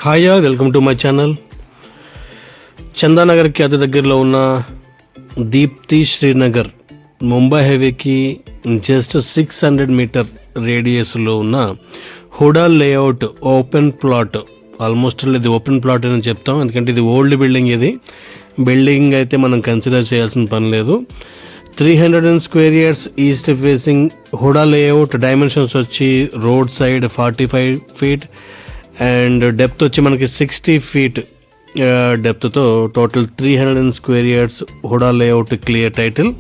Hi welcome to my channel. చందానగర్కి అతి దగ్గరలో ఉన్న దీప్తి శ్రీనగర్ ముంబై హైవేకి జస్ట్ 600 మీటర్ రేడియస్లో ఉన్న HUDA layout open plot. Almost ఇది ఓపెన్ ప్లాట్ అని చెప్తాం, ఎందుకంటే ఇది ఓల్డ్ బిల్డింగ్. ఇది బిల్డింగ్ అయితే మనం కన్సిడర్ చేయాల్సిన పని లేదు. 300 square yards east facing HUDA layout. Dimensions వచ్చి road side 45 feet and depth వచ్చి మనకి 60 feet డెప్త్తో total 300 square yards HUDA layout clear title.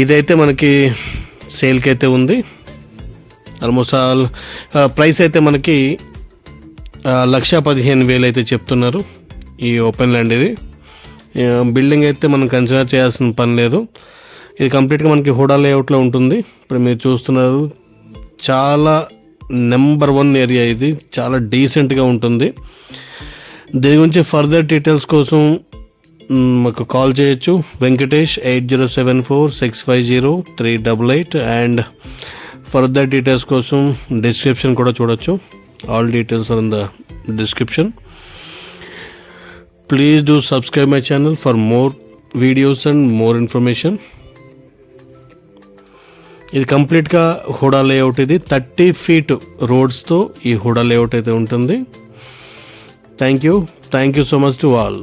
ఇదైతే మనకి సేల్కి అయితే ఉంది. ఆల్మోస్ట్ ఆల్ ప్రైస్ అయితే మనకి 1,15,000 అయితే చెప్తున్నారు. ఈ ఓపెన్ ల్యాండ్ ఇది బిల్డింగ్ అయితే మనం కన్సిడర్ చేయాల్సిన పని లేదు. ఇది కంప్లీట్గా మనకి హుడా లేఅవుట్లో ఉంటుంది. ఇప్పుడు మీరు చూస్తున్నారు, చాలా నెంబర్ 1 ఏరియా. ఇది చాలా డీసెంట్గా ఉంటుంది. దీని గురించి ఫర్దర్ డీటెయిల్స్ కోసం మాకు కాల్ చేయొచ్చు. వెంకటేష్ 8074650388 అండ్ ఫర్దర్ డీటెయిల్స్ కోసం డిస్క్రిప్షన్ కూడా చూడొచ్చు. All details are in the description. Please do subscribe my channel for more videos and more information. ఇది కంప్లీట్గా హుడా లేఅవుట్. ఇది 30 feet రోడ్స్తో ఈ హుడా లేఅవుట్ అయితే ఉంటుంది. Thank you so much to all.